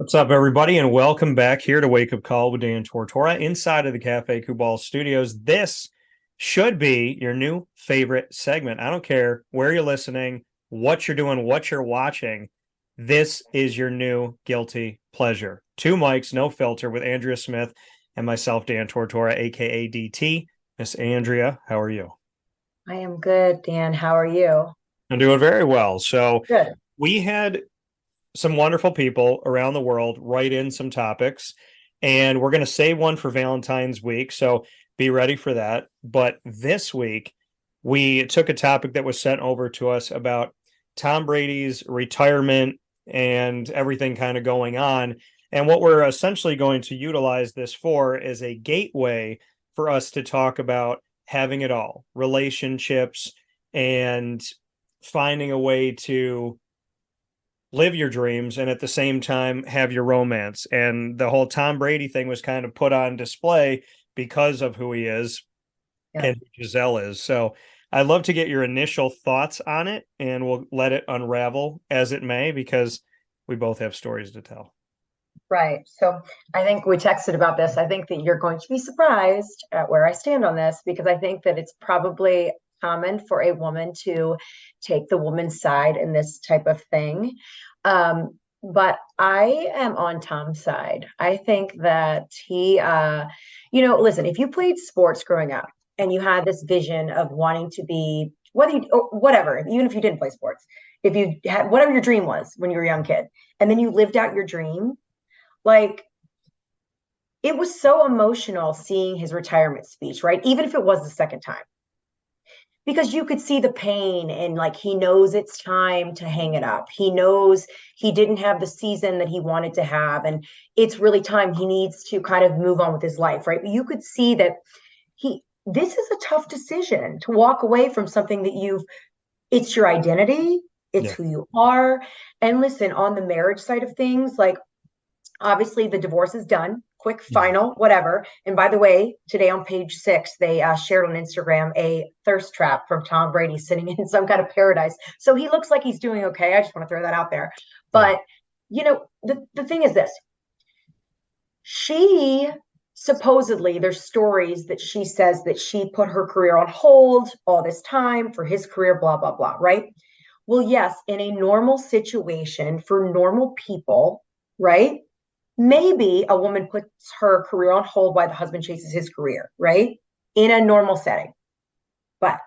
What's up, everybody, and welcome back here to Wake Up Call with Dan Tortora inside of the Cafe Kubal studios. This should be your new favorite segment. I don't care where you're listening, what you're doing, what you're watching. This is your new guilty pleasure. Two mics, no filter, with Andrea Smith and myself, Dan Tortora, aka DT. Miss Andrea, how are you? I am good, Dan. How are you? I'm doing very well. So Good. we had some wonderful people around the world write in some topics, and we're going to save one for Valentine's week. So be ready for that. But this week, we took a topic that was sent over to us about Tom Brady's retirement and everything kind of going on. And what we're essentially going to utilize this for is a gateway for us to talk about having it all, relationships, and finding a way to live your dreams and at the same time have your romance. And the whole Tom Brady thing was kind of put on display because of who he is Yeah. and who Giselle is. So I'd love to get your initial thoughts on it, and we'll let it unravel as it may, because we both have stories to tell. Right. So I think we texted about this. I think that you're going to be surprised at where I stand on this because I think that it's probably common for a woman to take the woman's side in this type of thing. But I am on Tom's side. I think that listen, if you played sports growing up and you had this vision of wanting to be, or whatever, even if you didn't play sports, if you had whatever your dream was when you were a young kid, and then you lived out your dream, like it was so emotional seeing his retirement speech, right? Even if it was the second time, because you could see the pain and like he knows it's time to hang it up. He knows he didn't have the season that he wanted to have, and it's really time he needs to kind of move on with his life, right? But you could see that this is a tough decision to walk away from something that it's your identity, it's Yeah. who you are. And listen, on the marriage side of things, like obviously the divorce is done, quick, final, whatever. And by the way, today on page 6, they shared on Instagram a thirst trap from Tom Brady sitting in some kind of paradise. So he looks like he's doing okay. I just want to throw that out there. Yeah. But, the thing is this. She supposedly, there's stories that she says that she put her career on hold all this time for his career, blah, blah, blah, right? Well, yes, in a normal situation for normal people, right? Maybe a woman puts her career on hold while the husband chases his career, right? In a normal setting. But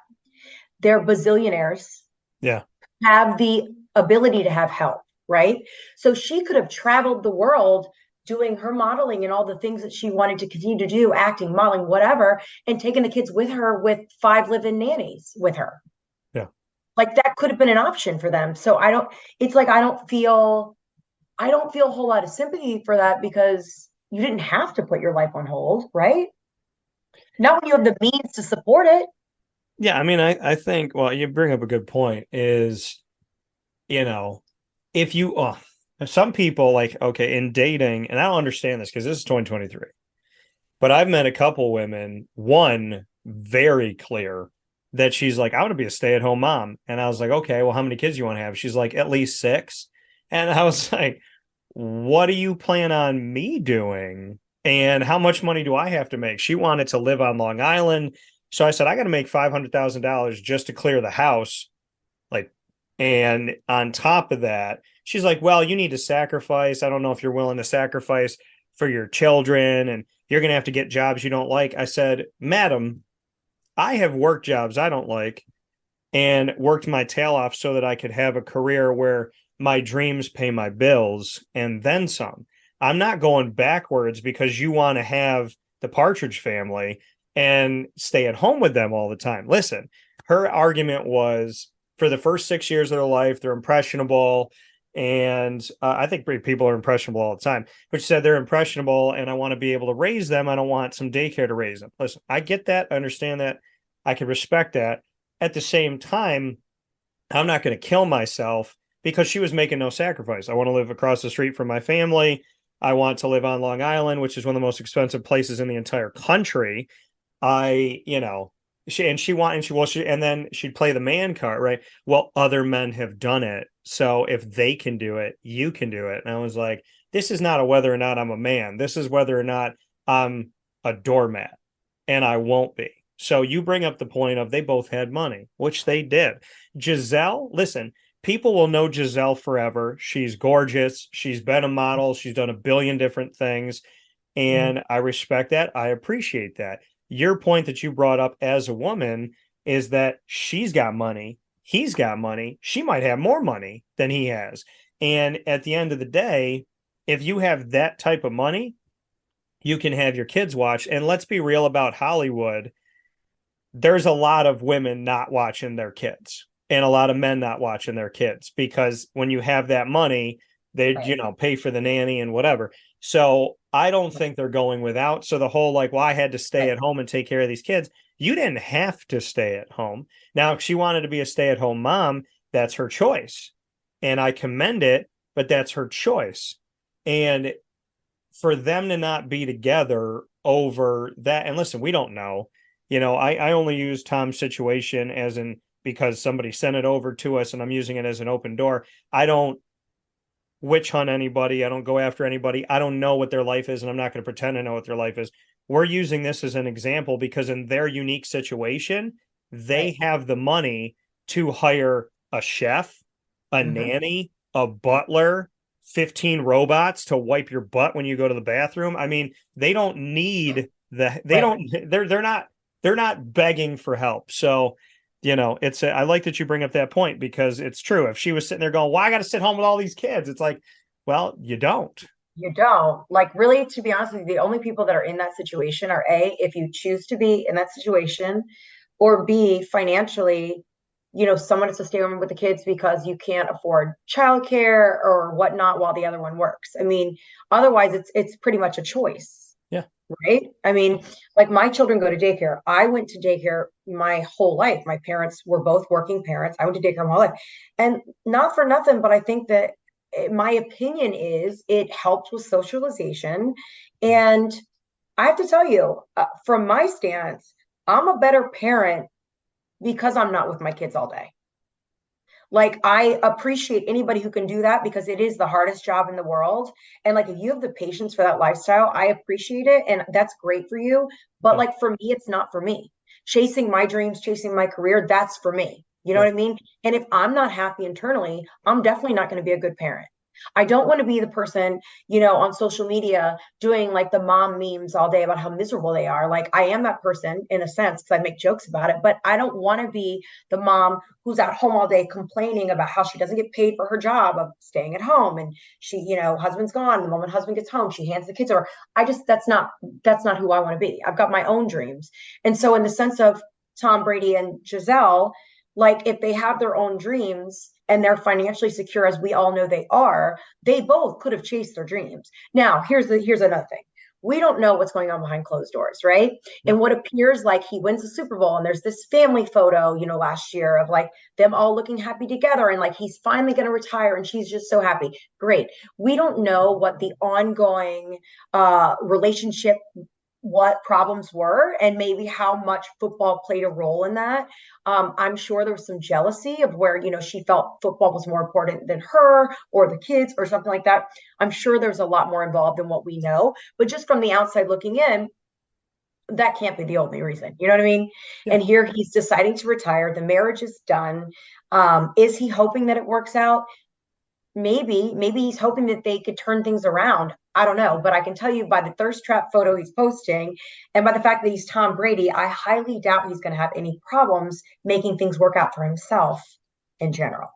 they're bazillionaires, Yeah. have the ability to have help, right? So she could have traveled the world doing her modeling and all the things that she wanted to continue to do, acting, modeling, whatever, and taking the kids with her with 5 live-in nannies with her. Yeah. Like that could have been an option for them. So it's like I don't feel a whole lot of sympathy for that because you didn't have to put your life on hold, right? Not when you have the means to support it. Yeah. I mean, I think, well, you bring up a good point is, you know, if you, some people like, okay, in dating, and I don't understand this because this is 2023, but I've met a couple women, one very clear that she's like, I want to be a stay-at-home mom. And I was like, okay, well, how many kids do you want to have? She's like, at least 6. And I was like, what do you plan on me doing? And how much money do I have to make? She wanted to live on Long Island. So I said, I got to make $500,000 just to clear the house. Like, and on top of that, she's like, well, you need to sacrifice. I don't know if you're willing to sacrifice for your children, and you're going to have to get jobs you don't like. I said, madam, I have worked jobs I don't like and worked my tail off so that I could have a career where my dreams pay my bills and then some. I'm not going backwards because you want to have the Partridge Family and stay at home with them all the time. Listen, her argument was for the first 6 years of their life, they're impressionable. And I think people are impressionable all the time, but she said they're impressionable and I want to be able to raise them. I don't want some daycare to raise them. Listen, I get that. I understand that. I can respect that. At the same time, I'm not going to kill myself because she was making no sacrifice. I want to live across the street from my family. I want to live on Long Island, which is one of the most expensive places in the entire country. I, you know, and then she'd play the man card, right? Well, other men have done it. So if they can do it, you can do it. And I was like, this is not a whether or not I'm a man. This is whether or not I'm a doormat, and I won't be. So you bring up the point of they both had money, which they did. Giselle, listen, people will know Giselle forever. She's gorgeous. She's been a model. She's done a billion different things. And I respect that. I appreciate that. Your point that you brought up as a woman is that she's got money. He's got money. She might have more money than he has. And at the end of the day, if you have that type of money, you can have your kids watch. And let's be real about Hollywood. There's a lot of women not watching their kids and a lot of men not watching their kids, because when you have that money, they, pay for the nanny and whatever. So I don't think they're going without. So the whole well, I had to stay at home and take care of these kids. You didn't have to stay at home. Now, if she wanted to be a stay-at-home mom, that's her choice. And I commend it, but that's her choice. And for them to not be together over that, and listen, we don't know. I only use Tom's situation because somebody sent it over to us and I'm using it as an open door. I don't witch hunt anybody. I don't go after anybody. I don't know what their life is, and I'm not going to pretend to know what their life is. We're using this as an example because in their unique situation, they have the money to hire a chef, a nanny, a butler, 15 robots to wipe your butt when you go to the bathroom. I mean, they don't need they're not begging for help. So, I like that you bring up that point, because it's true. If she was sitting there going, well, I got to sit home with all these kids, it's like, well, you don't. You don't. Really, to be honest with you, the only people that are in that situation are A, if you choose to be in that situation, or B, financially, someone has to stay home with the kids because you can't afford childcare or whatnot while the other one works. I mean, otherwise it's pretty much a choice. Yeah. Right. I mean, my children go to daycare. I went to daycare my whole life. My parents were both working parents. I went to daycare my whole life. And not for nothing, but I think that my opinion is it helped with socialization. And I have to tell you, from my stance, I'm a better parent because I'm not with my kids all day. I appreciate anybody who can do that, because it is the hardest job in the world. And if you have the patience for that lifestyle, I appreciate it. And that's great for you. But for me, it's not for me. Chasing my dreams, chasing my career, that's for me. You know what I mean? And if I'm not happy internally, I'm definitely not going to be a good parent. I don't want to be the person, on social media doing the mom memes all day about how miserable they are. I am that person in a sense, because I make jokes about it, but I don't want to be the mom who's at home all day complaining about how she doesn't get paid for her job of staying at home. And she, husband's gone. The moment husband gets home, she hands the kids over. That's not who I want to be. I've got my own dreams. And so in the sense of Tom Brady and Giselle, if they have their own dreams and they're financially secure, as we all know they are, they both could have chased their dreams. Now, here's another thing. We don't know what's going on behind closed doors, right? And what appears like he wins the Super Bowl, and there's this family photo, last year of them all looking happy together, and he's finally going to retire and she's just so happy. Great. We don't know what the ongoing relationship, what problems were, and maybe how much football played a role in that. I'm sure there was some jealousy of where, she felt football was more important than her or the kids or something like that. I'm sure there's a lot more involved than what we know, but just from the outside looking in, that can't be the only reason. You know what I mean? Yeah. And here he's deciding to retire. The marriage is done. Is he hoping that it works out? Maybe he's hoping that they could turn things around. I don't know, but I can tell you by the thirst trap photo he's posting and by the fact that he's Tom Brady, I highly doubt he's going to have any problems making things work out for himself in general.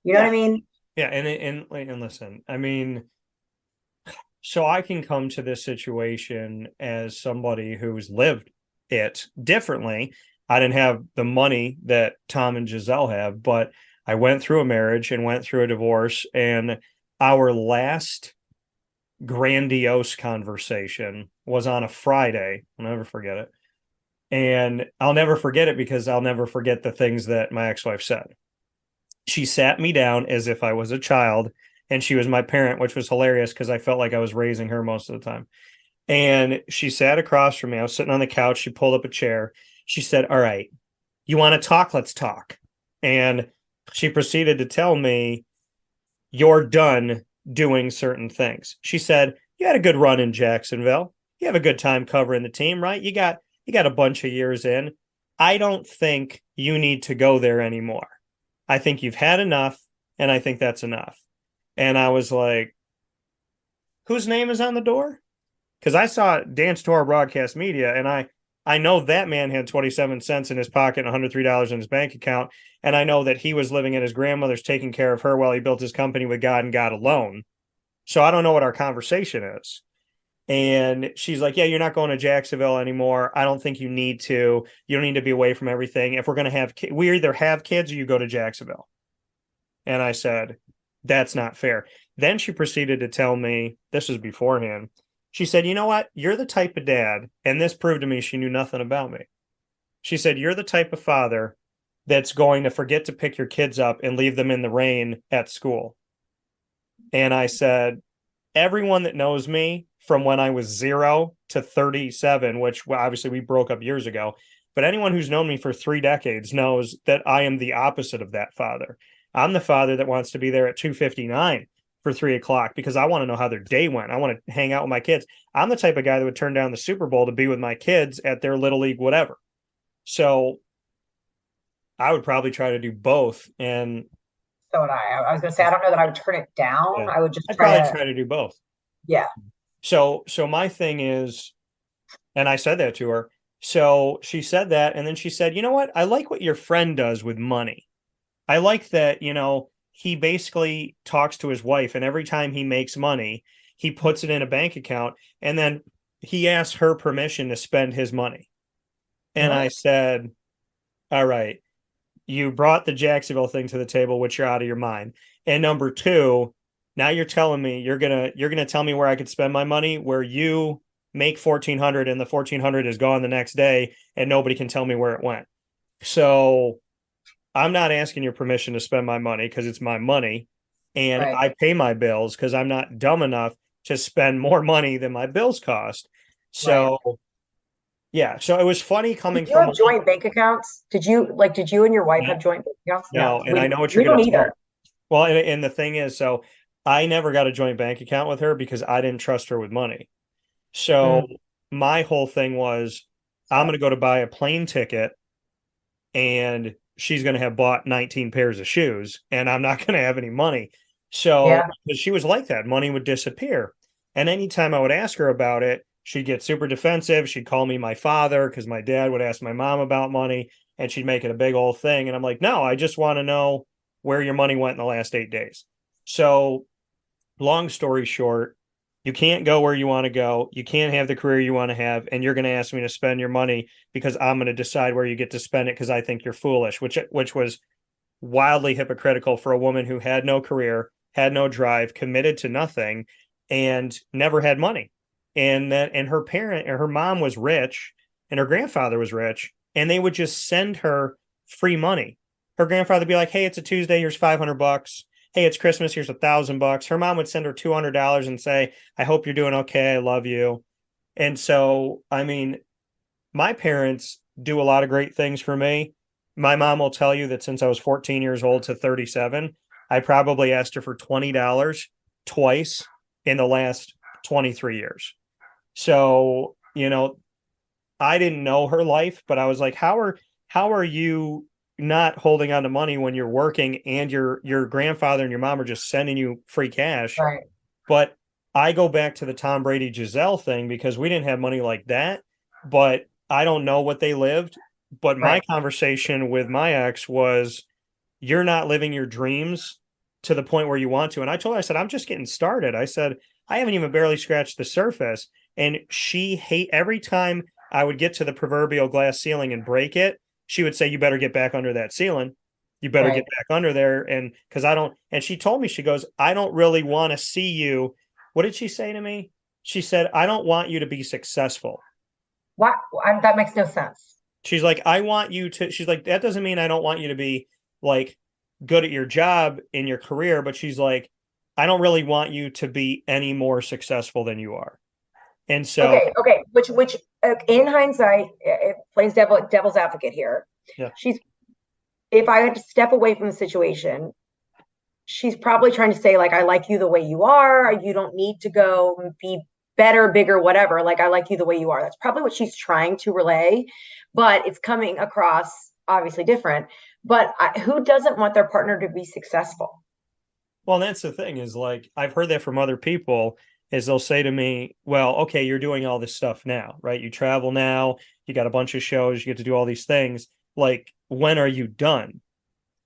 You know what I mean? Yeah. And listen, I mean, so I can come to this situation as somebody who's lived it differently. I didn't have the money that Tom and Giselle have, but I went through a marriage and went through a divorce, and our last grandiose conversation was on a Friday. I'll never forget it. And I'll never forget it because I'll never forget the things that my ex-wife said. She sat me down as if I was a child, and she was my parent, which was hilarious because I felt like I was raising her most of the time. And she sat across from me. I was sitting on the couch. She pulled up a chair. She said, "All right, you want to talk? Let's talk." And she proceeded to tell me, "You're done doing certain things. She said, you had a good run in Jacksonville. You have a good time covering the team, right? You got a bunch of years in. I don't think you need to go there anymore. I think you've had enough, and I think that's enough. And I was like, whose name is on the door? Because I saw Dan Tortora Broadcast Media, and I know that man had 27 cents in his pocket and $103 in his bank account. And I know that he was living at his grandmother's, taking care of her while he built his company with God and God alone. So I don't know what our conversation is. And she's like, yeah, you're not going to Jacksonville anymore. I don't think you need to. You don't need to be away from everything. If we're going to have we either have kids or you go to Jacksonville. And I said, that's not fair. Then she proceeded to tell me, this was beforehand. She said, you know what? You're the type of dad, and this proved to me she knew nothing about me. She said, you're the type of father that's going to forget to pick your kids up and leave them in the rain at school. And I said, everyone that knows me from when I was 0 to 37, which obviously we broke up years ago, but anyone who's known me for 3 decades knows that I am the opposite of that father. I'm the father that wants to be there at 2:59 for 3:00 because I want to know how their day went. I want to hang out with my kids. I'm the type of guy that would turn down the Super Bowl to be with my kids at their little league, whatever. So I would probably try to do both. And So would I. I was going to say, I don't know that I would turn it down. yeah, I would just I'd try probably to, try to do both. yeah. So my thing is, and I said that to her. So she said that, and then she said, you know what? I like what your friend does with money. I like that, he basically talks to his wife, and every time he makes money, he puts it in a bank account, and then he asks her permission to spend his money. And I said, all right, you brought the Jacksonville thing to the table, which you're out of your mind. And number two, now you're telling me you're gonna tell me where I could spend my money, where you make 1,400 and the 1,400 is gone the next day, and nobody can tell me where it went. So I'm not asking your permission to spend my money because it's my money, and Right. I pay my bills because I'm not dumb enough to spend more money than my bills cost. So yeah, so it was funny coming Did you from have joint bank accounts? Did you and your wife have joint bank accounts? no, and I know what We you're don't going to either. tell. Well, and the thing is, so I never got a joint bank account with her because I didn't trust her with money. So my whole thing was, I'm going to go to buy a plane ticket, and she's going to have bought 19 pairs of shoes, and I'm not going to have any money. So because she was like that, money would disappear. And anytime I would ask her about it, she'd get super defensive. She'd call me my father because my dad would ask my mom about money, and she'd make it a big old thing. And I'm like, no, I just want to know where your money went in the last 8 days. So long story short, you can't go where you want to go. You can't have the career you want to have. And you're going to ask me to spend your money because I'm going to decide where you get to spend it because I think you're foolish, which was wildly hypocritical for a woman who had no career, had no drive, committed to nothing, and never had money. And her mom was rich and her grandfather was rich, and they would just send her free money. Her grandfather would be like, hey, it's a Tuesday, here's $500. Hey, it's Christmas, here's $1,000. Her mom would send her $200 and say, I hope you're doing okay, I love you. And so, I mean, my parents do a lot of great things for me. My mom will tell you that since I was 14 years old to 37, I probably asked her for $20 twice in the last 23 years. So, I didn't know her life, but I was like, how are you not holding on to money when you're working and your grandfather and your mom are just sending you free cash? Right. But I go back to the Tom Brady Giselle thing because we didn't have money like that, but I don't know what they lived. But my conversation with my ex was, you're not living your dreams to the point where you want to. And I told her, I said, I'm just getting started. I said, I haven't even barely scratched the surface. And every time I would get to the proverbial glass ceiling and break it, she would say, you better get back under that ceiling. You better get back under there. And because and she told me, she goes, I don't really want to see you. What did she say to me? She said, I don't want you to be successful. What? That makes no sense. She's like, she's like, that doesn't mean I don't want you to be like good at your job in your career. But she's like, I don't really want you to be any more successful than you are. And so, okay. Which in hindsight, it plays devil's advocate here. Yeah. If I had to step away from the situation, she's probably trying to say, like, I like you the way you are. You don't need to go be better, bigger, whatever. Like, I like you the way you are. That's probably what she's trying to relay, but it's coming across obviously different. But who doesn't want their partner to be successful? Well, and that's the thing is like I've heard that from other people is they'll say to me, "Well, okay, you're doing all this stuff now, right? You travel now, you got a bunch of shows, you get to do all these things. Like, when are you done?"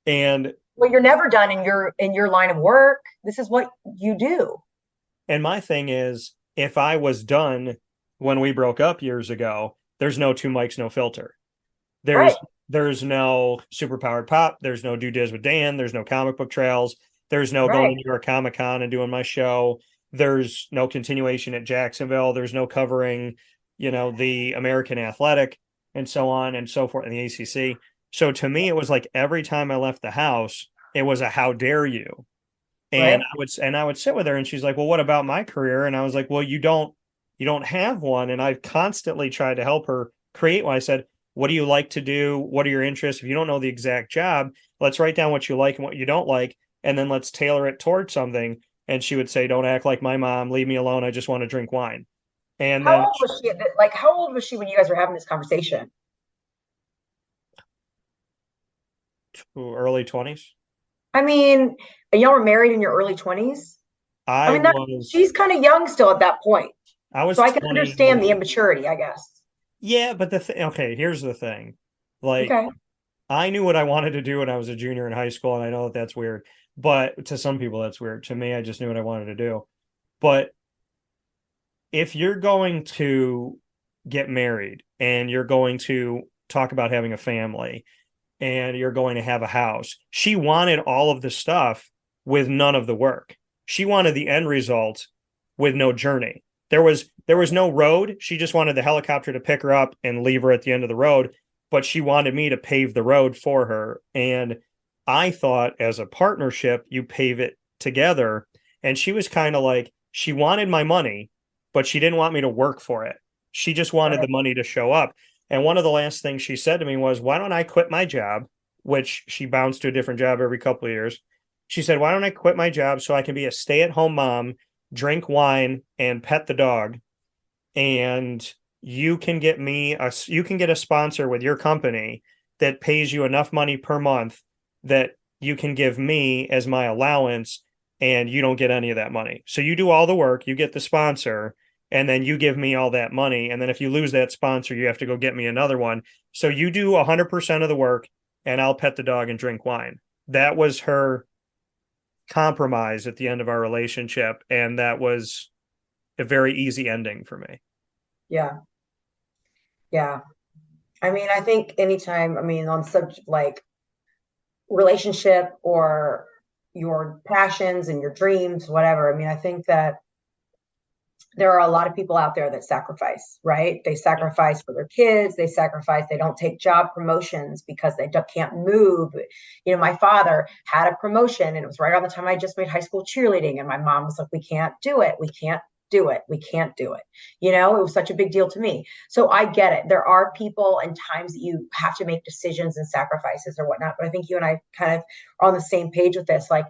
And Well, you're never done in your line of work. This is what you do. my thing is, if I was done when we broke up years ago, there's no two mics, no filter. Right, There's no superpowered pop. There's no do Diz with Dan. There's no comic book trails. There's no going to right, New York Comic Con and doing my show. There's no continuation at Jacksonville. There's no covering, the American Athletic and so on and so forth in the ACC. So to me, it was like every time I left the house, it was a how dare you. And right. I would sit with her and she's like, "Well, what about my career?" And I was like, "Well, you don't have one." And I've constantly tried to help her create one. I said, "What do you like to do? What are your interests? If you don't know the exact job, let's write down what you like and what you don't like, and then let's tailor it towards something." And she would say, "Don't act like my mom. Leave me alone. I just want to drink wine." And How then old was she? Like, how old was she when you guys were having this conversation? early 20s, I mean, and y'all were married in your early 20s. I I mean, that was she's kind of young still at that point. I So was I can 20. understand the immaturity, I guess. Yeah, but okay, here's the thing. Like Okay. I knew what I wanted to do when I was a junior in high school, and I know that that's weird, but to some people that's weird. To me, I just knew what I wanted to do. But if you're going to get married and you're going to talk about having a family and you're going to have a house, she wanted all of the stuff with none of the work. She wanted the end result with no journey. There was no road. She just wanted the helicopter to pick her up and leave her at the end of the road, but she wanted me to pave the road for her. And I thought as a partnership, you pave it together. And she was kind of like, she wanted my money, but she didn't want me to work for it. She just wanted Right. the money to show up. And one of the last things she said to me was, "Why don't I quit my job?" Which she bounced to a different job every couple of years. She said, "Why don't I quit my job so I can be a stay-at-home mom, drink wine, and pet the dog? And you can get a sponsor with your company that pays you enough money per month that you can give me as my allowance, and you don't get any of that money. So you do all the work, you get the sponsor, and then you give me all that money. And then if you lose that sponsor, you have to go get me another one. So you do 100% of the work, and I'll pet the dog and drink wine." That was her compromise at the end of our relationship. And that was a very easy ending for me. Yeah. Yeah. I mean, I think anytime, I mean, on subject like relationship or your passions and your dreams, whatever. I mean, I think that there are a lot of people out there that sacrifice, right? They sacrifice for their kids. They sacrifice. They don't take job promotions because they can't move. You know, my father had a promotion and it was right around the time I just made high school cheerleading. And my mom was like, "We can't do it. We can't do it. We can't do it." You know, it was such a big deal to me. So I get it. There are people and times that you have to make decisions and sacrifices or whatnot. But I think you and I kind of are on the same page with this. Like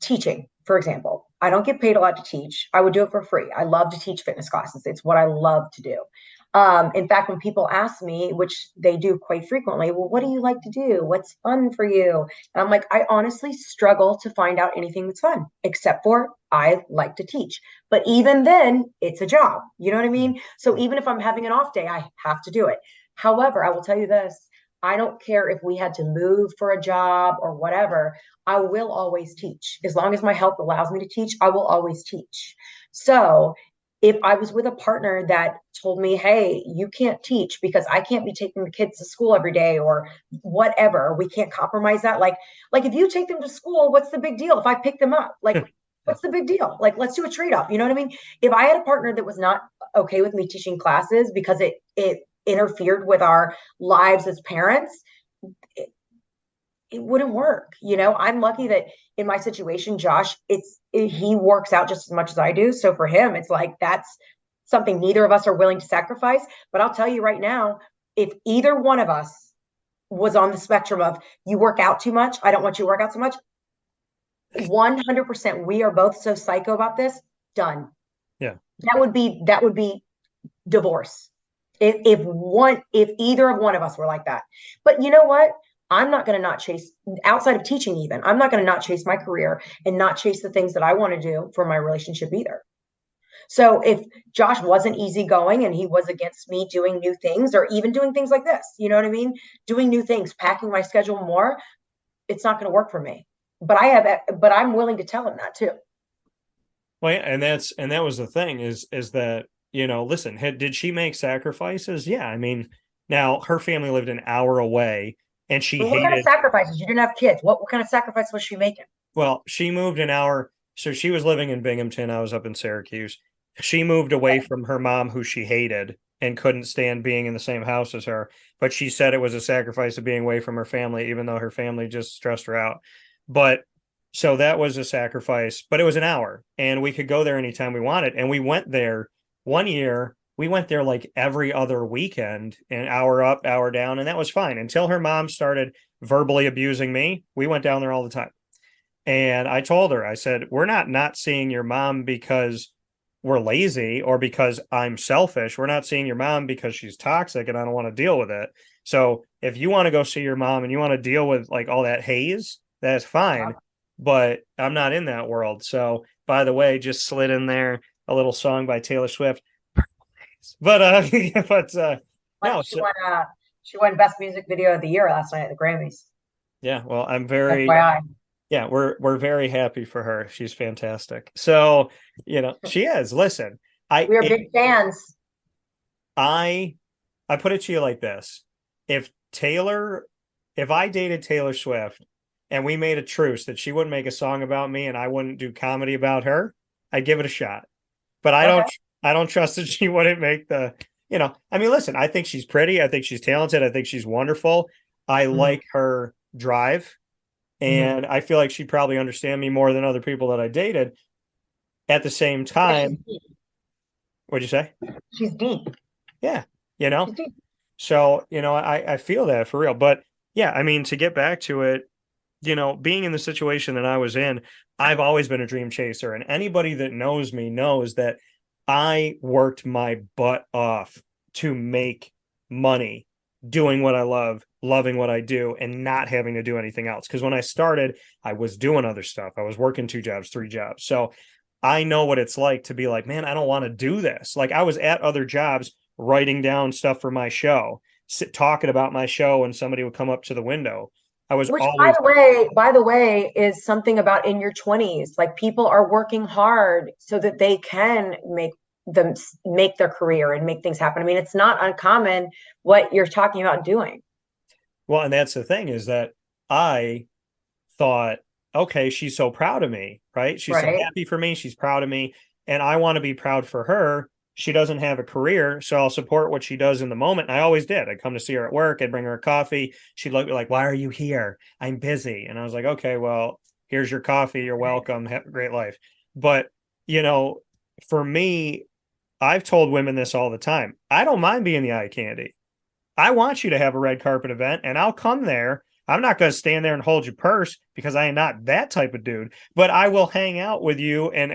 teaching, for example. I don't get paid a lot to teach. I would do it for free. I love to teach fitness classes. It's what I love to do. In fact, when people ask me, which they do quite frequently, "Well, what do you like to do? What's fun for you?" And I'm like, I honestly struggle to find out anything that's fun, except for I like to teach. But even then, it's a job. You know what I mean? So even if I'm having an off day, I have to do it. However, I will tell you this. I don't care if we had to move for a job or whatever. I will always teach. As long as my health allows me to teach, I will always teach. So if I was with a partner that told me, "Hey, you can't teach because I can't be taking the kids to school every day," or whatever, we can't compromise that. Like if you take them to school, what's the big deal? If I pick them up, like, what's the big deal? Like, let's do a trade off. You know what I mean? If I had a partner that was not okay with me teaching classes because it interfered with our lives as parents, it wouldn't work. You know, I'm lucky that in my situation, Josh, he works out just as much as I do. So for him, it's like that's something neither of us are willing to sacrifice. But I'll tell you right now, if either one of us was on the spectrum of you work out too much, I don't want you to work out so much, 100%, we are both so psycho about this, done. Yeah. That would be divorce. If either of one of us were like that. But you know what? I'm not going to not chase, outside of teaching even, I'm not going to not chase my career and not chase the things that I want to do for my relationship either. So if Josh wasn't easygoing and he was against me doing new things or even doing things like this, you know what I mean? Doing new things, packing my schedule more, it's not going to work for me. But I'm willing to tell him that too. Well, yeah, and that was the thing is that, listen, did she make sacrifices? Yeah. I mean, now her family lived an hour away and she But what kind of sacrifices? You didn't have kids. What kind of sacrifice was she making? Well, she moved an hour. So she was living in Binghamton. I was up in Syracuse. She moved away from her mom, who she hated and couldn't stand being in the same house as her. But she said it was a sacrifice of being away from her family, even though her family just stressed her out. But so that was a sacrifice, but it was an hour and we could go there anytime we wanted. And we went there one year. We went there like every other weekend, an hour up, hour down. And that was fine until her mom started verbally abusing me. We went down there all the time. And I told her, I said, we're not seeing your mom because we're lazy or because I'm selfish. We're not seeing your mom because she's toxic and I don't want to deal with it. So if you want to go see your mom and you want to deal with like all that haze, that's fine. Yeah. But I'm not in that world. So by the way, just slid in there a little song by Taylor Swift. But no, she won Best Music Video of the Year last night at the Grammys. Yeah, well, I'm very yeah, we're very happy for her. She's fantastic. So, she is. Listen, we are big fans. I put it to you like this. If I dated Taylor Swift and we made a truce that she wouldn't make a song about me and I wouldn't do comedy about her, I'd give it a shot. But I don't trust that she wouldn't make listen, I think she's pretty. I think she's talented. I think she's wonderful. I like her drive. And I feel like she'd probably understand me more than other people that I dated. At the same time, what'd you say? She's deep. Yeah. So, I feel that for real. But yeah, I mean, to get back to it, being in the situation that I was in, I've always been a dream chaser. And anybody that knows me knows that I worked my butt off to make money doing what I love, loving what I do, and not having to do anything else. Because when I started, I was doing other stuff. I was working 2 jobs, 3 jobs. So I know what it's like to be like, man, I don't want to do this. Like I was at other jobs writing down stuff for my show, talking about my show, and somebody would come up to the window. Which, by the way, is something about in your 20s. Like people are working hard so that they can make their career and make things happen. I mean, it's not uncommon what you're talking about doing. Well, and that's the thing is that I thought, okay, she's so proud of me, right? She's so happy for me. She's proud of me. And I want to be proud for her. She doesn't have a career, so I'll support what she does in the moment. And I always did. I'd come to see her at work. I'd bring her a coffee. She'd look like, why are you here? I'm busy. And I was like, okay, well, here's your coffee. You're welcome. Have a great life. But, for me, I've told women this all the time. I don't mind being the eye candy. I want you to have a red carpet event and I'll come there. I'm not going to stand there and hold your purse because I am not that type of dude, but I will hang out with you and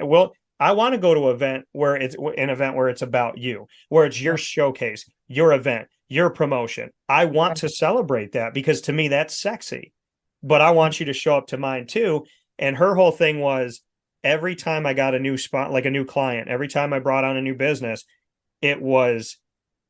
I want to go to an event where it's about you, where it's your showcase, your event, your promotion. I want to celebrate that because to me that's sexy, but I want you to show up to mine too. And her whole thing was every time I got a new spot, like a new client, every time I brought on a new business, it was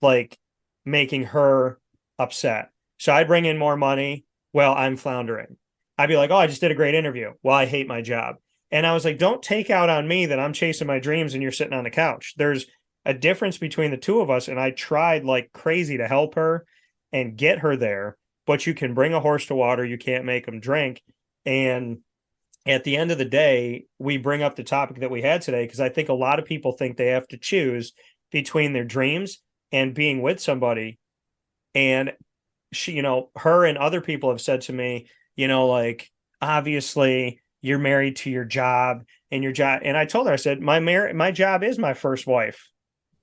like making her upset. So I'd bring in more money. Well, I'm floundering. I'd be like, oh, I just did a great interview. Well, I hate my job. And I was like, don't take out on me that I'm chasing my dreams and you're sitting on the couch. There's a difference between the two of us. And I tried like crazy to help her and get her there. But you can bring a horse to water. You can't make them drink. And at the end of the day, we bring up the topic that we had today because I think a lot of people think they have to choose between their dreams and being with somebody. And she, her and other people have said to me, like, obviously you're married to your job and your job. And I told her, I said, my job is my first wife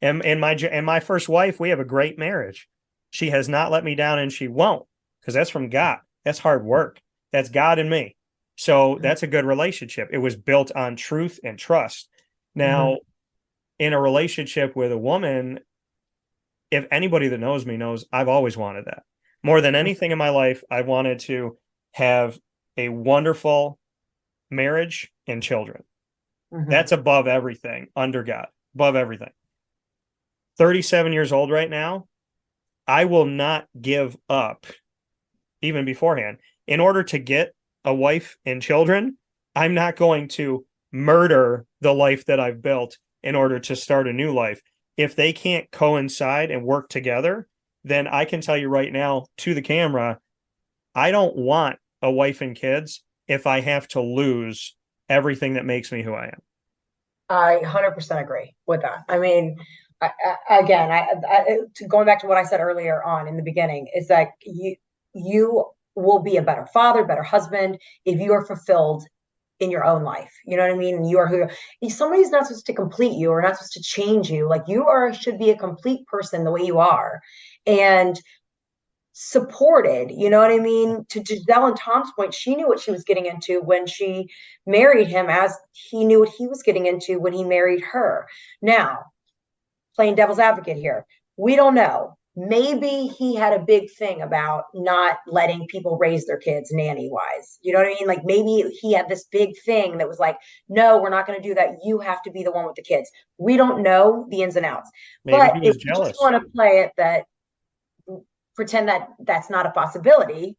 and my first wife, we have a great marriage. She has not let me down and she won't because that's from God. That's hard work. That's God and me. So that's a good relationship. It was built on truth and trust. Now, in a relationship with a woman, if anybody that knows me knows I've always wanted that. More than anything in my life, I wanted to have a wonderful marriage and children. That's above everything, under God, above everything. 37 years old right now. I will not give up, even beforehand, in order to get a wife and children. I'm not going to murder the life that I've built in order to start a new life. If they can't coincide and work together, then I can tell you right now to the camera, I don't want a wife and kids if I have to lose everything that makes me who I am. I 100% agree with that. I mean, going back to what I said earlier on in the beginning, is that you will be a better father, better husband if you are fulfilled in your own life. You know what I mean? You are who somebody's not supposed to complete you or not supposed to change you. Like should be a complete person the way you are, and supported. You know what I mean? To Giselle and Tom's point, she knew what she was getting into when she married him, as he knew what he was getting into when he married her. Now, playing devil's advocate here, we don't know. Maybe he had a big thing about not letting people raise their kids nanny wise. You know what I mean? Like maybe he had this big thing that was like, no, we're not going to do that. You have to be the one with the kids. We don't know the ins and outs. Maybe but he was if you jealous. just want to play it that pretend that that's not a possibility,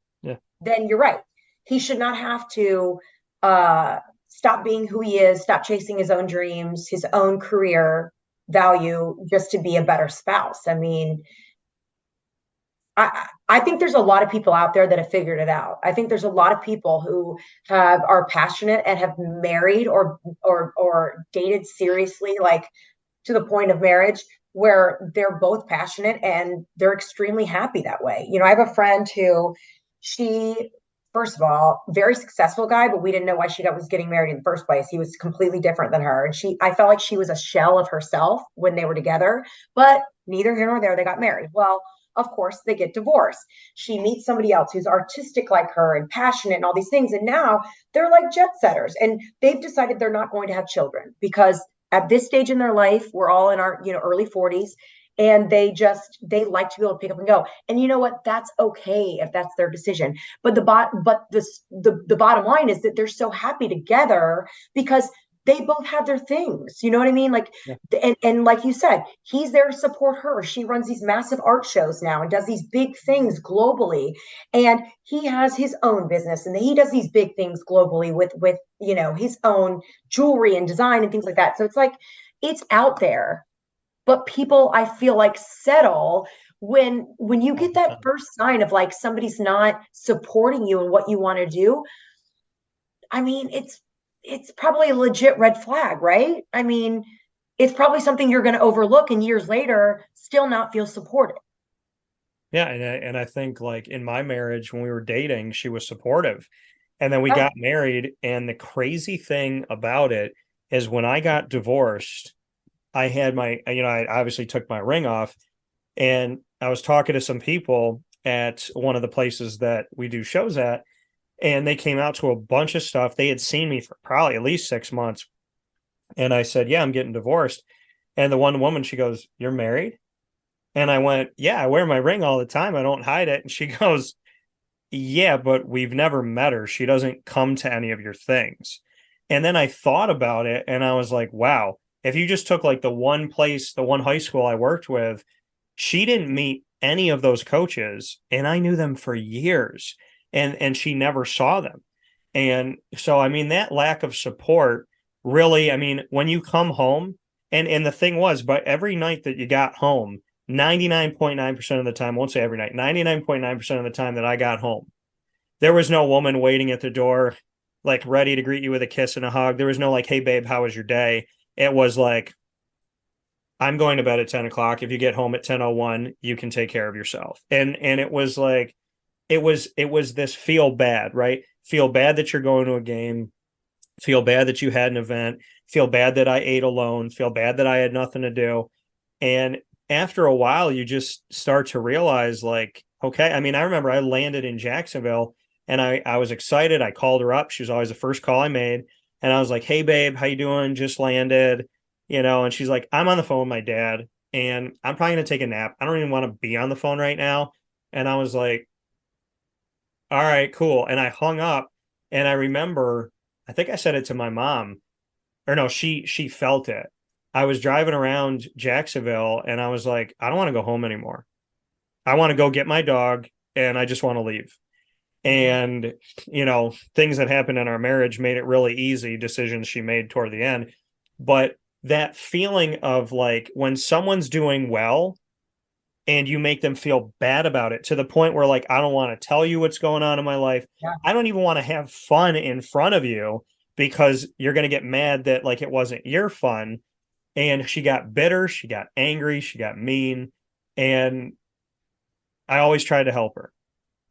then you're right. He should not have to stop being who he is, stop chasing his own dreams, his own career value just to be a better spouse. I mean, I think there's a lot of people out there that have figured it out. I think there's a lot of people who are passionate and have married or dated seriously, like to the point of marriage, where they're both passionate and they're extremely happy that way. You know, I have a friend who first of all, very successful guy, but we didn't know why she was getting married in the first place. He was completely different than her. And I felt like she was a shell of herself when they were together, but neither here nor there, they got married. Well, of course, they get divorced. She meets somebody else who's artistic like her and passionate and all these things. And now they're like jet setters, and they've decided they're not going to have children because at this stage in their life, we're all in our, early 40s, and they like to be able to pick up and go. And you know what? That's okay if that's their decision. But the bottom line is that they're so happy together because they both have their things. You know what I mean? Like, and like you said, he's there to support her. She runs these massive art shows now and does these big things globally. And he has his own business and he does these big things globally with his own jewelry and design and things like that. So it's like, it's out there, but people, I feel like, settle when you get that first sign of like somebody's not supporting you in what you want to do. I mean, it's probably a legit red flag, right? I mean, it's probably something you're going to overlook and years later still not feel supported. Yeah, and I think like in my marriage when we were dating, she was supportive. And then we got married, and the crazy thing about it is when I got divorced, I had I obviously took my ring off, and I was talking to some people at one of the places that we do shows at, and they came out to a bunch of stuff. They had seen me for probably at least 6 months. And I said, yeah, I'm getting divorced. And the one woman, she goes, you're married? And I went, yeah, I wear my ring all the time. I don't hide it. And she goes, yeah, but we've never met her. She doesn't come to any of your things. And then I thought about it and I was like, wow, if you just took like the one high school I worked with, she didn't meet any of those coaches and I knew them for years and she never saw them. And so, I mean, that lack of support really, I mean, when you come home and the thing was, but every night that you got home, 99.9% of the time, I won't say every night, 99.9% of the time that I got home, there was no woman waiting at the door, like ready to greet you with a kiss and a hug. There was no like, hey, babe, how was your day? It was like, I'm going to bed at 10 o'clock. If you get home at 10:01, you can take care of yourself. And it was like, it was this feel bad, right? Feel bad that you're going to a game, feel bad that you had an event, feel bad that I ate alone, feel bad that I had nothing to do. And after a while, you just start to realize like, Okay. I mean, I remember I landed in Jacksonville and I was excited. I called her up. She was always the first call I made. And I was like, hey, babe, how you doing? Just landed, and she's like, I'm on the phone with my dad and I'm probably going to take a nap. I don't even want to be on the phone right now. And I was like, all right, cool. And I hung up and I remember, I think I said it to my mom, or no, she felt it. I was driving around Jacksonville and I was like, I don't want to go home anymore. I want to go get my dog and I just want to leave. And, things that happened in our marriage made it really easy, decisions she made toward the end. But that feeling of like when someone's doing well and you make them feel bad about it to the point where like, I don't want to tell you what's going on in my life. Yeah. I don't even want to have fun in front of you because you're going to get mad that like it wasn't your fun. And she got bitter, she got angry, she got mean. And I always tried to help her.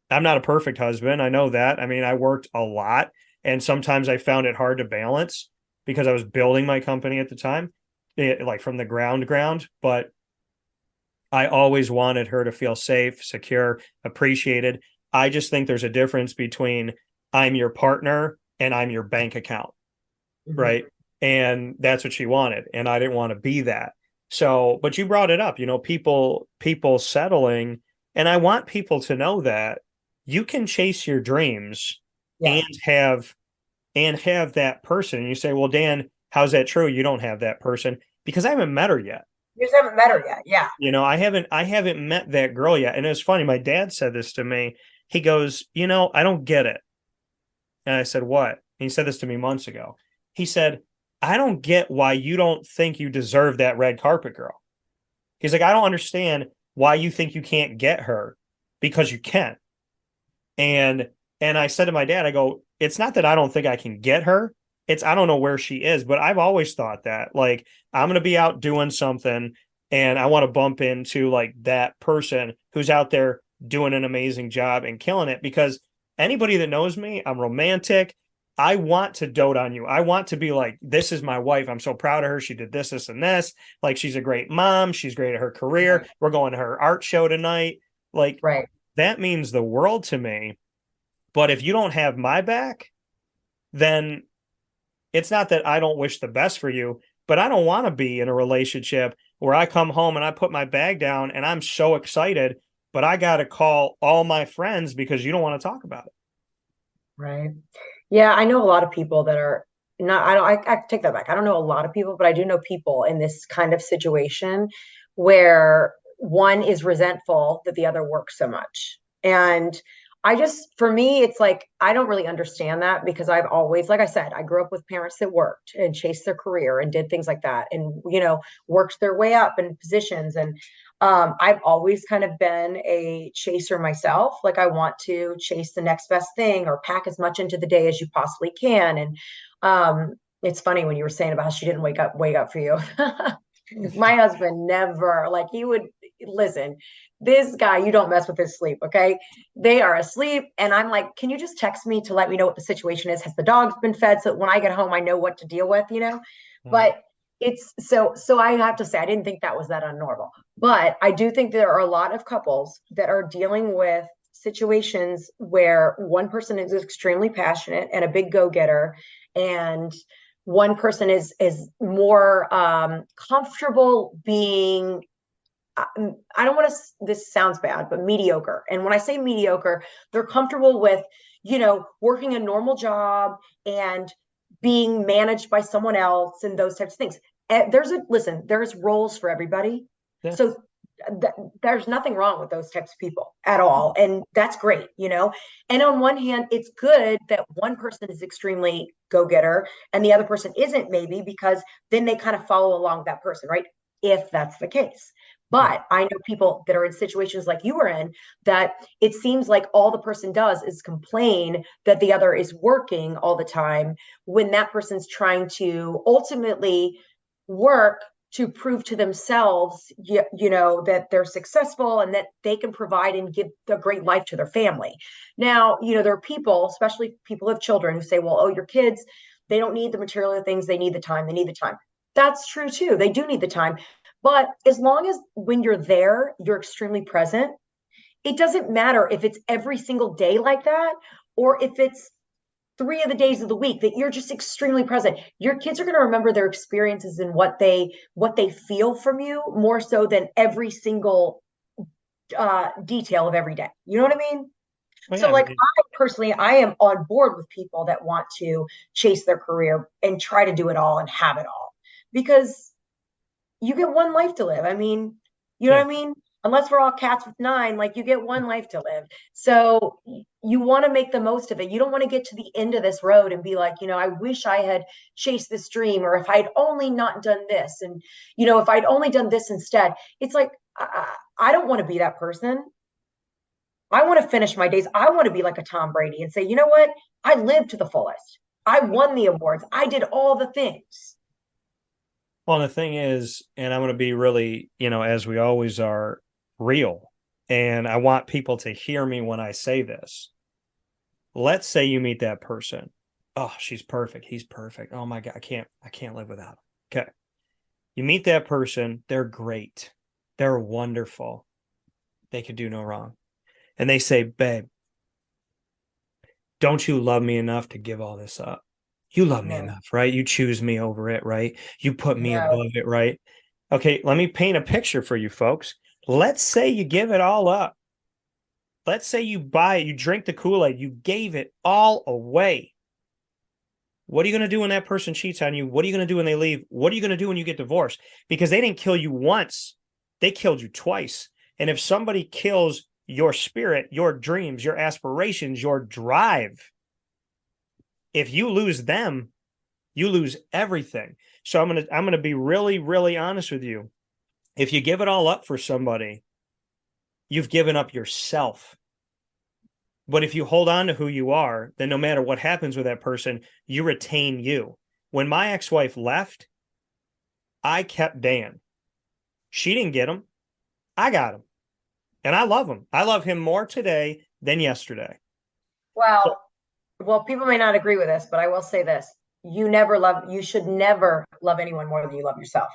I'm not a perfect husband. I know that. I mean, I worked a lot and sometimes I found it hard to balance because I was building my company at the time, like from the ground, but I always wanted her to feel safe, secure, appreciated. I just think there's a difference between I'm your partner and I'm your bank account, Mhm. right? And that's what she wanted. And I didn't want to be that. So, but you brought it up, people settling. And I want people to know that you can chase your dreams Yeah. and have that person. And you say, well, Dan, how's that true? You don't have that person because I haven't met her yet. You just haven't met her yet. Yeah. I haven't met that girl yet. And it was funny. My dad said this to me. He goes, I don't get it. And I said, what? And he said this to me months ago. He said, I don't get why you don't think you deserve that red carpet girl. He's like, I don't understand why you think you can't get her because you can. And I said to my dad, I go, it's not that I don't think I can get her. It's I don't know where she is, but I've always thought that like I'm gonna be out doing something and I want to bump into like that person who's out there doing an amazing job and killing it because anybody that knows me, I'm romantic. I want to dote on you. I want to be like, this is my wife. I'm so proud of her. She did this, this, and this. Like, she's a great mom. She's great at her career. Right. We're going to her art show tonight. Like, Right. that means the world to me. But if you don't have my back, then it's not that I don't wish the best for you, but I don't want to be in a relationship where I come home and I put my bag down and I'm so excited, but I got to call all my friends because you don't want to talk about it. Right. Yeah, I know a lot of people that are not, I don't, I take that back. I don't know a lot of people, but I do know people in this kind of situation where one is resentful that the other works so much. And for me, it's like, I don't really understand that because I've always, like I said, I grew up with parents that worked and chased their career and did things like that and, worked their way up in positions. And I've always kind of been a chaser myself. Like I want to chase the next best thing or pack as much into the day as you possibly can. And it's funny when you were saying about how she didn't wake up for you. My husband never, like he would listen, this guy, you don't mess with his sleep. Okay. They are asleep. And I'm like, can you just text me to let me know what the situation is? Has the dog's been fed? So when I get home, I know what to deal with. But it's so I have to say, I didn't think that was that unnormal. But I do think there are a lot of couples that are dealing with situations where one person is extremely passionate and a big go-getter, and one person is more comfortable being I don't want to, this sounds bad, but mediocre. And when I say mediocre, they're comfortable with, working a normal job and being managed by someone else and those types of things. And there's roles for everybody. Yeah. So there's nothing wrong with those types of people at all. And that's great. And on one hand, it's good that one person is extremely go-getter and the other person isn't, maybe because then they kind of follow along that person, right? If that's the case. But I know people that are in situations like you were in that it seems like all the person does is complain that the other is working all the time when that person's trying to ultimately work to prove to themselves, that they're successful and that they can provide and give a great life to their family. Now, there are people, especially people who have children, who say, well, oh, your kids, they don't need the material things. They need the time. They need the time. That's true too. They do need the time. But as long as when you're there, you're extremely present, it doesn't matter if it's every single day like that, or if it's 3 of the days of the week that you're just extremely present. Your kids are going to remember their experiences and what they feel from you more so than every single detail of every day. You know what I mean? Well, So yeah, I like mean, I am on board with people that want to chase their career and try to do it all and have it all, because you get one life to live. I mean, you know yeah. what I mean? Unless we're all cats with nine, like you get one life to live. So you want to make the most of it. You don't want to get to the end of this road and be like, I wish I had chased this dream, or if I'd only not done this. And, if I'd only done this instead. It's like, I don't want to be that person. I want to finish my days. I want to be like a Tom Brady and say, you know what? I lived to the fullest. I won the awards. I did all the things. Well, the thing is, and I'm going to be really, as we always are, real. And I want people to hear me when I say this. Let's say you meet that person. Oh, she's perfect. He's perfect. Oh my God, I can't live without him. Okay. You meet that person, they're great. They're wonderful. They could do no wrong. And they say, babe, don't you love me enough to give all this up? You love me No, enough, right? You choose me over it, right? You put me no. above it, right? Okay, let me paint a picture for you folks. Let's say you give it all up. Let's say you buy it, you drink the Kool-Aid, you gave it all away. What are you going to do when that person cheats on you? What are you going to do when they leave? What are you going to do when you get divorced? Because they didn't kill you once, they killed you twice. And if somebody kills your spirit, your dreams, your aspirations, your drive, if you lose them, you lose everything. So I'm gonna be really, really honest with you. If you give it all up for somebody, you've given up yourself. But if you hold on to who you are, then no matter what happens with that person, you retain you. When my ex-wife left, I kept Dan. She didn't get him. I got him. And I love him. I love him more today than yesterday. Well, well, people may not agree with this, but I will say this. You should never love anyone more than you love yourself.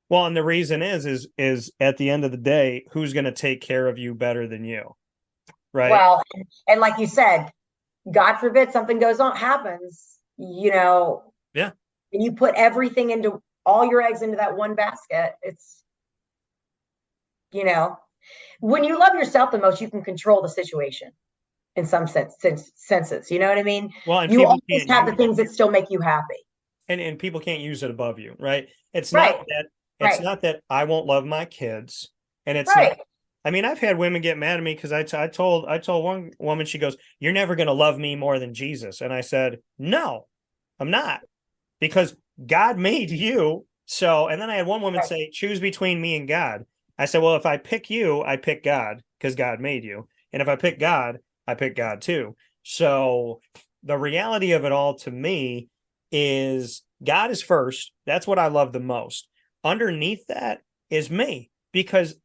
Well, and the reason is at the end of the day, who's going to take care of you better than you? Right? Well, and like you said, God forbid something happens, Yeah. and you put everything into all your eggs into that one basket. It's, you know, when you love yourself the most, you can control the situation in some senses. You know what I mean? Well, and You people always can't have the use things that still make you happy. and people can't use it above you, right? It's not Right, that it's right, not that I won't love my kids, and it's not. right. I mean, I've had women get mad at me because I told one woman, she goes, "You're never going to love me more than Jesus," and I said, "No, I'm not, because God made you." So, and then I had one woman Right. say, "Choose between me and God." I said, "Well, if I pick you, I pick God because God made you, and if I pick God, I pick God too." So, the reality of it all to me is God is first. That's what I love the most. Underneath that is me, because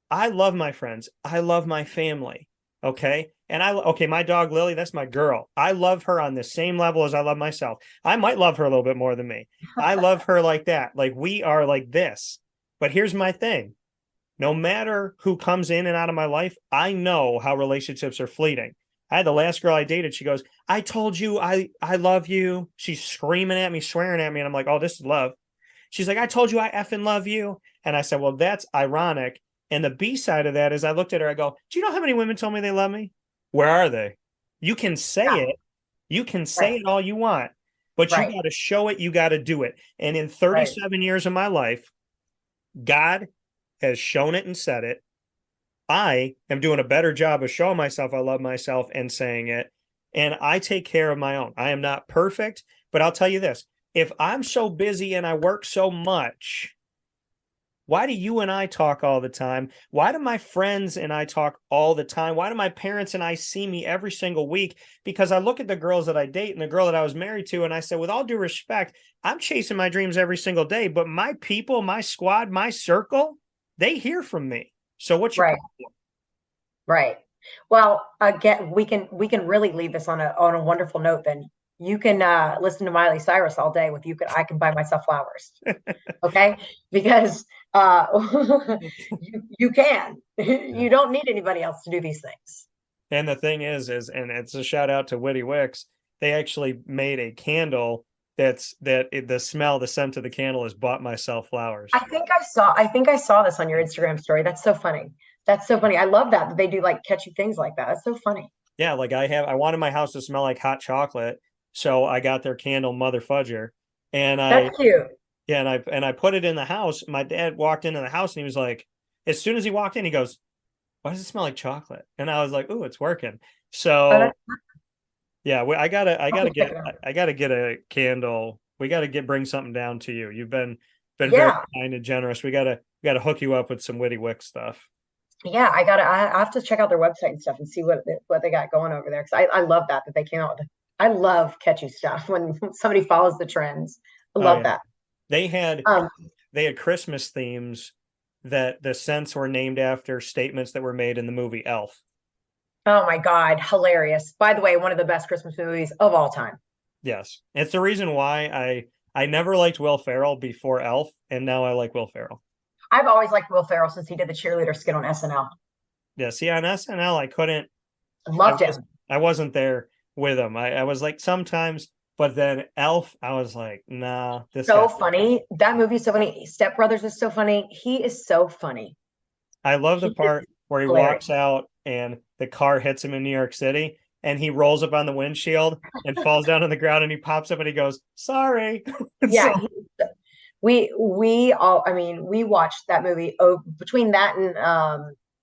I love my friends. I love my family. Okay. And okay, my dog Lily, that's my girl. I love her on the same level as I love myself. I might love her a little bit more than me. I love her like that. Like we are like this. But here's my thing. No matter who comes in and out of my life, I know how relationships are fleeting. I had the last girl I dated. She goes, "I told you I love you." She's screaming at me, swearing at me. And I'm like, "Oh, this is love." She's like, "I told you I effing love you." And I said, "Well, that's ironic." And the B side of that is I looked at her, I go, "Do you know how many women told me they love me? Where are they?" You can say Yeah, it. You can say right, it all you want, but you right, got to show it. You got to do it. And in right. 37 years of my life, God has shown it and said it. I am doing a better job of showing myself I love myself and saying it. And I take care of my own. I am not perfect, but I'll tell you this. If I'm so busy and I work so much, why do you and I talk all the time? Why do my friends and I talk all the time? Why do my parents and I see me every single week? Because I look at the girls that I date and the girl that I was married to, and I said, with all due respect, I'm chasing my dreams every single day, but my people, my squad, my circle, they hear from me. So what's your Right. problem? Right. Well, again, we can really leave this on a wonderful note. Then you can listen to Miley Cyrus all day with you. Can I can buy myself flowers, okay? Because Uh, you can. You don't need anybody else to do these things. And the thing is, and it's a shout out to Witty Wicks. They actually made a candle the smell, the scent of the candle is bought myself flowers. I think I saw this on your Instagram story. That's so funny. That's so funny. I love that they do like catchy things like that. That's so funny. Yeah, like I wanted my house to smell like hot chocolate, so I got their candle Mother Fudger, and I That's cute. yeah, and I put it in the house. My dad walked into the house and he was like, as soon as he walked in, he goes, "Why does it smell like chocolate?" And I was like, "Ooh, it's working." Oh, So that's yeah, I'll have to check it out. I gotta get a candle. We gotta bring something down to you. You've been very Yeah. kind and generous. We gotta hook you up with some Witty Wick stuff. Yeah, I have to check out their website and stuff and see what they got going over there. Because I love that they came out with it. I love catchy stuff when somebody follows the trends. I Oh love yeah. that. They had Um, they had Christmas themes that the scents were named after statements that were made in the movie Elf. oh my God, hilarious. By the way, one of the best Christmas movies of all time. Yes. It's the reason why I never liked Will Ferrell before Elf, and now I like Will Ferrell. I've always liked Will Ferrell since he did the cheerleader skit on SNL. Yeah, see on SNL I couldn't I Loved was him. I wasn't there with him. I was like sometimes, but then Elf, I was like, nah, this So guy. funny. That movie is so funny. Step Brothers is so funny. He is so funny. I love the He is part where he hilarious. walks out and the car hits him in New York City and he rolls up on the windshield and falls down on the ground and he pops up and he goes, sorry. Yeah, So we all, I mean, we watched that movie. Oh, between that and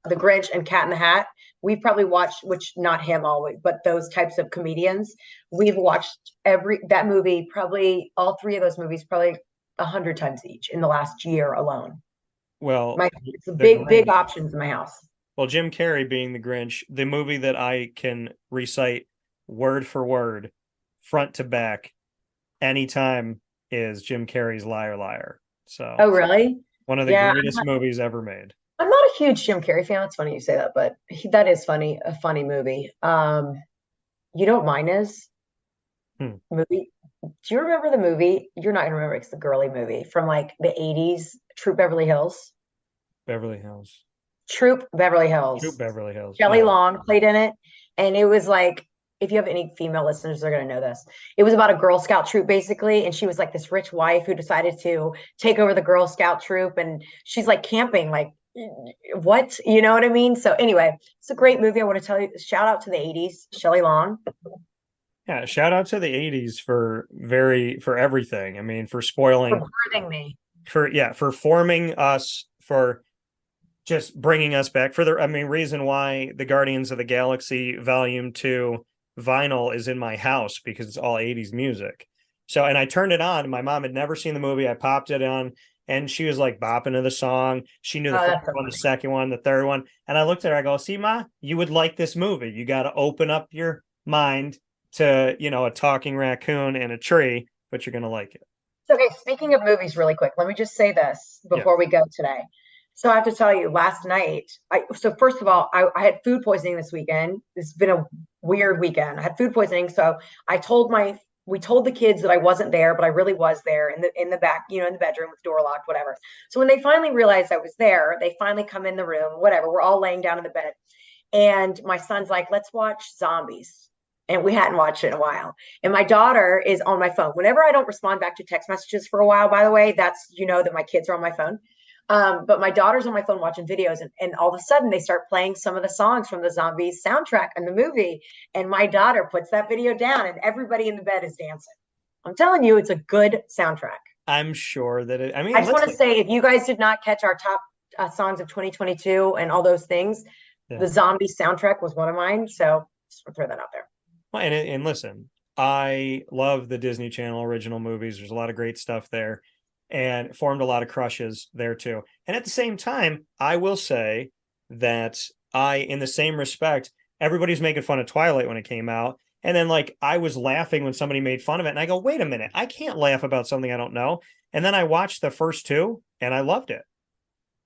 The Grinch and Cat in the Hat, we've probably watched, which not him always, but those types of comedians. We've watched every that movie, probably all three of those movies, probably 100 times each in the last year alone. well, My it's a the big Grinch. options in my house. Well, Jim Carrey being the Grinch, the movie that I can recite word for word, front to back, anytime is Jim Carrey's Liar Liar. So Oh, really? one of the Yeah, greatest movies ever made. I'm not a huge Jim Carrey fan. It's funny you say that, but that is funny, a funny movie. You know what mine is? Hmm. Movie. Do you remember the movie? You're not gonna remember. It's the girly movie from like the 80s, Troop Beverly Hills. Beverly Hills. Troop Beverly Shoot Hills. Beverly Hills. Shelley No. Long played in it. And it was like, if you have any female listeners, they're gonna know this. It was about a Girl Scout troop, basically, and she was like this rich wife who decided to take over the Girl Scout troop, and she's like camping, like what? You know what I mean? So anyway, it's a great movie. I want to tell you, shout out to the 80s, Shelley Long Yeah, shout out to the 80s for everything. I mean, for for spoiling birthing me. for forming us, for just bringing us back for the I mean reason why the Guardians of the Galaxy Volume 2 vinyl is in my house because it's all 80s music. So and I turned it on. My mom had never seen the movie. I popped it on and she was like bopping to the song. She knew the Oh, first that's so one, the funny. second one, the third one. And I looked at her, I go, see, Ma, you would like this movie. You got to open up your mind to, a talking raccoon and a tree, but you're gonna like it. So, okay, speaking of movies, really quick, let me just say this Yeah. before we go today. So, I have to tell you, last night, so first of all, I had food poisoning this weekend. It's been a weird weekend. I had food poisoning, so we told the kids that I wasn't there, but I really was there in the back, in the bedroom with the door locked, whatever. So when they finally realized I was there, they finally come in the room, whatever. We're all laying down in the bed, and my son's like, "Let's watch Zombies." And we hadn't watched it in a while. And my daughter is on my phone. Whenever I don't respond back to text messages for a while, by the way, that's, that my kids are on my phone. But my daughter's on my phone watching videos, and all of a sudden they start playing some of the songs from the Zombies soundtrack in the movie. And my daughter puts that video down, and everybody in the bed is dancing. I'm telling you, it's a good soundtrack. I'm sure that I I mean, just want to listen. say, if you guys did not catch our top songs of 2022 and all those things, Yeah. the Zombie soundtrack was one of mine. So just throw that out there. Well, and listen, I love the Disney Channel original movies. There's a lot of great stuff there and formed a lot of crushes there too. And at the same time, I will say that in the same respect, everybody's making fun of Twilight when it came out. And then, like, I was laughing when somebody made fun of it. And I go, wait a minute, I can't laugh about something I don't know. And then I watched the first two and I loved it.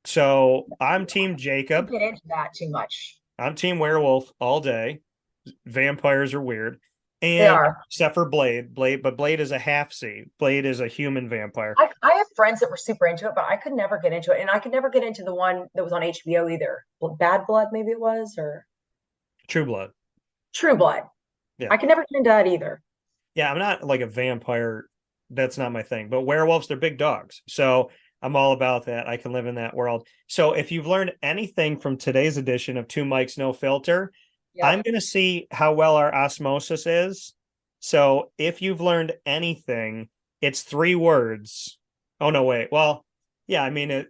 So I'm Team Don't Jacob. get into that too much. I'm Team Werewolf all day. Vampires are weird. They And are. except for Blade, but Blade is a half C. Blade is a human vampire. I have friends that were super into it, but I could never get into it. And I could never get into the one that was on HBO either. Bad Blood, maybe it was, or True Blood. True Blood. Yeah. I could never get into that either. Yeah, I'm not like a vampire. That's not my thing. But werewolves, they're big dogs. So I'm all about that. I can live in that world. So if you've learned anything from today's edition of Two Mics No Filter, I'm Yep. going to see how well our osmosis is. So if you've learned anything, it's 3 words. Oh no, wait. Well, yeah, I mean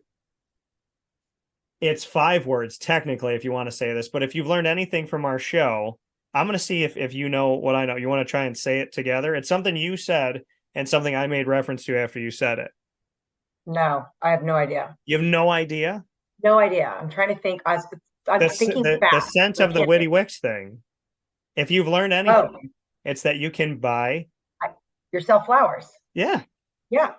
it's 5 words technically if you want to say this, but if you've learned anything from our show, I'm going to see if you know what I know. You want to try and say it together? It's something you said and something I made reference to after you said it. No, I have no idea. You have no idea? No idea. I'm trying to think. I'm thinking The fast. sense So I of the can't Witty think. Wicks thing. If you've learned Oh, anything, it's that you can buy. yourself flowers. Yeah. Yeah.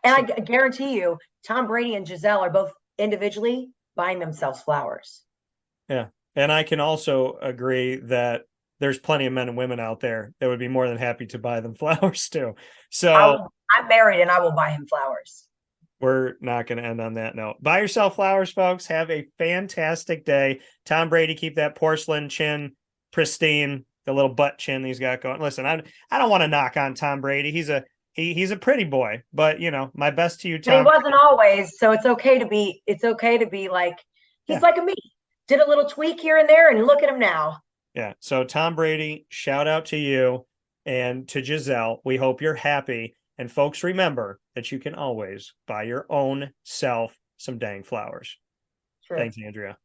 And So, I guarantee you, Tom Brady and Giselle are both individually buying themselves flowers. yeah. And I can also agree that there's plenty of men and women out there that would be more than happy to buy them flowers too. So I'm married and I will buy him flowers. we're not going to end on that note. Buy yourself flowers, folks. Have a fantastic day. Tom Brady, keep that porcelain chin pristine, the little butt chin he's got going. Listen, I don't want to knock on Tom Brady. He's a pretty boy, but my best to you, And he Tom. wasn't always, so it's okay to be like Yeah. he's like a me. Did a little tweak here and there and look at him now. Yeah. So Tom Brady, shout out to you and to Giselle. We hope you're happy. And folks, remember that you can always buy your own self some dang flowers. True. Thanks, Andrea.